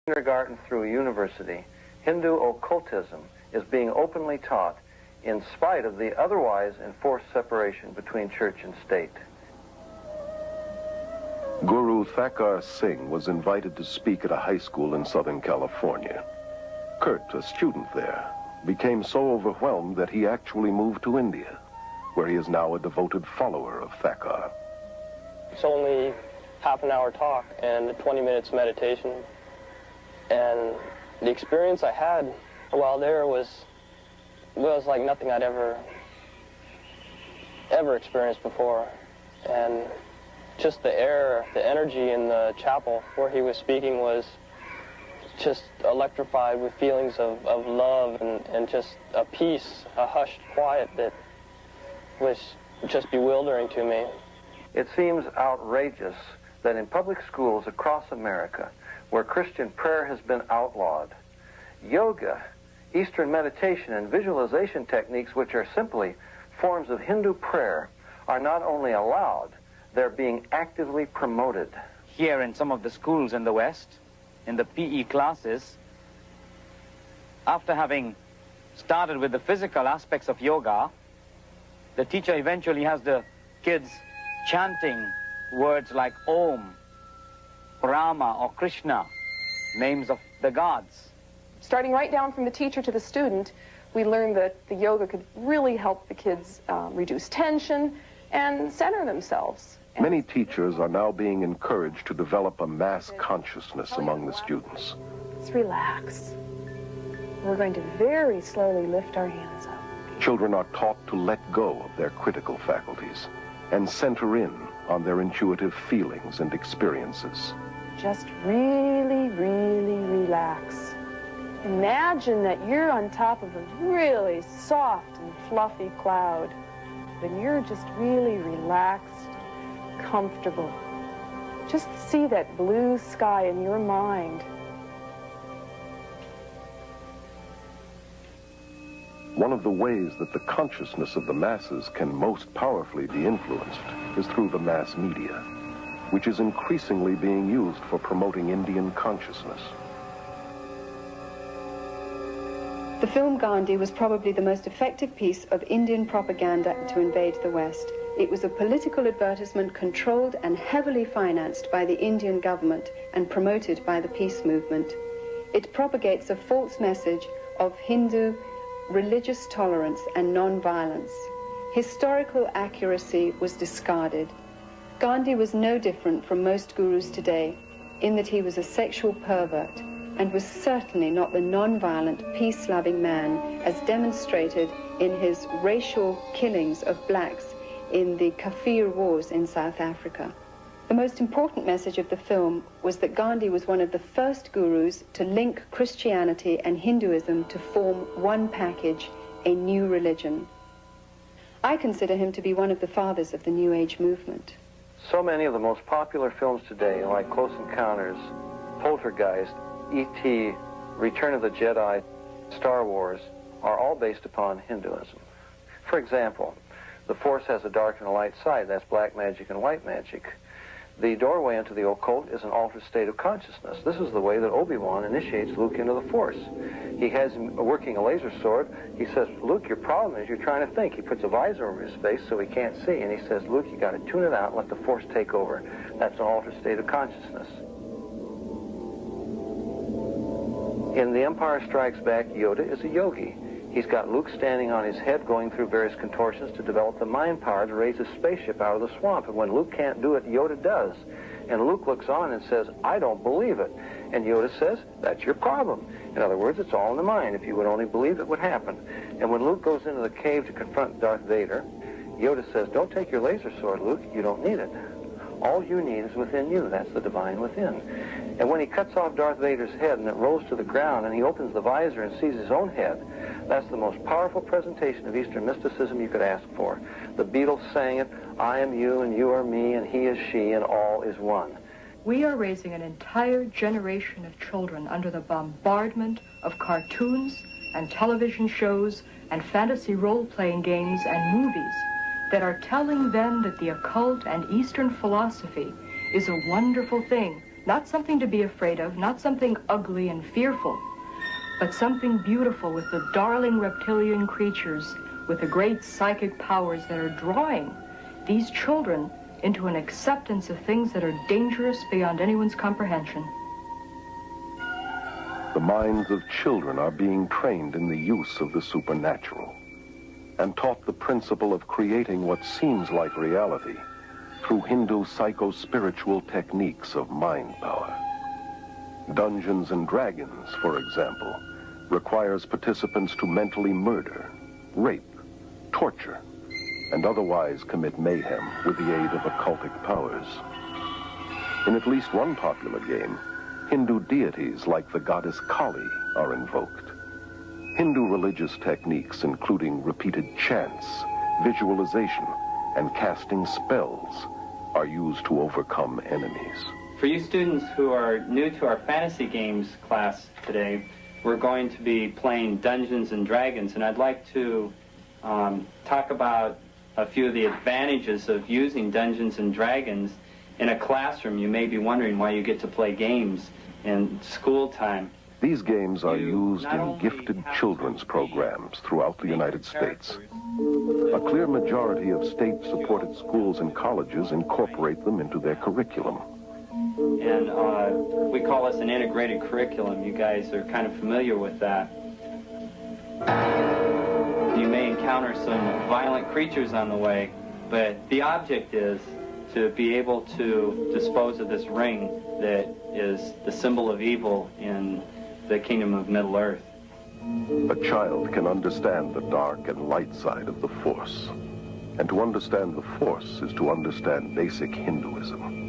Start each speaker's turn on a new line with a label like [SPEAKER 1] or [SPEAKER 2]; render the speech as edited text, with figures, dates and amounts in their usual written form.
[SPEAKER 1] Kindergarten through university, Hindu occultism is being openly taught in spite of the otherwise enforced separation between church and state.
[SPEAKER 2] Guru Thakur Singh was invited to speak at a high school in Southern California. Kurt, a student there, became so overwhelmed that he actually moved to India, where he is now a devoted follower of Thakur.
[SPEAKER 3] It's only half an hour talk and 20 minutes meditation. And the experience I had while there was like nothing I'd ever experienced before. And just the air, the energy in the chapel where he was speaking was just electrified with feelings of love and just a peace, a hushed quiet that was just bewildering to me.
[SPEAKER 1] It seems outrageous that in public schools across America, where Christian prayer has been outlawed, yoga, Eastern meditation, and visualization techniques, which are simply forms of Hindu prayer, are not only allowed, they're being actively promoted.
[SPEAKER 4] Here in some of the schools in the West, in the PE classes, after having started with the physical aspects of yoga, the teacher eventually has the kids chanting words like Om, Rama, or Krishna, names of the gods.
[SPEAKER 5] Starting right down from the teacher to the student, we learned that the yoga could really help the kids reduce tension and center themselves.
[SPEAKER 2] Many teachers are now being encouraged to develop a mass consciousness among the students.
[SPEAKER 5] Let's relax. We're going to very slowly lift our hands up.
[SPEAKER 2] Children are taught to let go of their critical faculties and center in on their intuitive feelings and experiences.
[SPEAKER 5] Just really, really relax. Imagine that you're on top of a really soft and fluffy cloud, and you're just really relaxed, comfortable. Just see that blue sky in your mind.
[SPEAKER 2] One of the ways that the consciousness of the masses can most powerfully be influenced is through the mass media, which is increasingly being used for promoting Indian consciousness.
[SPEAKER 6] The film Gandhi was probably the most effective piece of Indian propaganda to invade the West. It was a political advertisement controlled and heavily financed by the Indian government and promoted by the peace movement. It propagates a false message of Hindu religious tolerance and non-violence. Historical accuracy was discarded. Gandhi was no different from most gurus today in that he was a sexual pervert and was certainly not the non-violent, peace-loving man as demonstrated in his racial killings of blacks in the Kafir Wars in South Africa. The most important message of the film was that Gandhi was one of the first gurus to link Christianity and Hinduism to form one package, a new religion. I consider him to be one of the fathers of the New Age movement.
[SPEAKER 1] So many of the most popular films today, like Close Encounters, Poltergeist, E.T., Return of the Jedi, Star Wars, are all based upon Hinduism. For example, the Force has a dark and a light side. That's black magic and white magic. The doorway into the occult is an altered state of consciousness. This is the way that Obi-Wan initiates Luke into the Force. He has him working a laser sword. He says, Luke, your problem is you're trying to think. He puts a visor over his face so he can't see. And he says, Luke, you got to tune it out and let the Force take over. That's an altered state of consciousness. In The Empire Strikes Back, Yoda is a yogi. He's got Luke standing on his head going through various contortions to develop the mind power to raise a spaceship out of the swamp. And when Luke can't do it, Yoda does. And Luke looks on and says, I don't believe it. And Yoda says, that's your problem. In other words, it's all in the mind. If you would only believe it would happen. And when Luke goes into the cave to confront Darth Vader, Yoda says, don't take your laser sword, Luke. You don't need it. All you need is within you. That's the divine within. And when he cuts off Darth Vader's head and it rolls to the ground and he opens the visor and sees his own head, that's the most powerful presentation of Eastern mysticism you could ask for. The Beatles sang it, I am you and you are me and he is she and all is one.
[SPEAKER 7] We are raising an entire generation of children under the bombardment of cartoons and television shows and fantasy role-playing games and movies that are telling them that the occult and Eastern philosophy is a wonderful thing Not something to be afraid of, not something ugly and fearful, but something beautiful with the darling reptilian creatures with the great psychic powers that are drawing these children into an acceptance of things that are dangerous beyond anyone's comprehension.
[SPEAKER 2] The minds of children are being trained in the use of the supernatural and taught the principle of creating what seems like reality through Hindu psycho-spiritual techniques of mind power. Dungeons and Dragons, for example, requires participants to mentally murder, rape, torture, and otherwise commit mayhem with the aid of occultic powers. In at least one popular game, Hindu deities like the goddess Kali are invoked. Hindu religious techniques, including repeated chants, visualization, and casting spells, are used to overcome enemies.
[SPEAKER 8] For you students who are new to our fantasy games class today, we're going to be playing Dungeons and Dragons, and I'd like to talk about a few of the advantages of using Dungeons and Dragons in a classroom. You may be wondering why you get to play games in school time.
[SPEAKER 2] These games are used in gifted children's programs throughout the United States. A clear majority of state-supported schools and colleges incorporate them into their curriculum.
[SPEAKER 8] And we call this an integrated curriculum. You guys are kind of familiar with that. You may encounter some violent creatures on the way, but the object is to be able to dispose of this ring that is the symbol of evil in the kingdom of Middle-earth.
[SPEAKER 2] A child can understand the dark and light side of the Force. And to understand the Force is to understand basic Hinduism.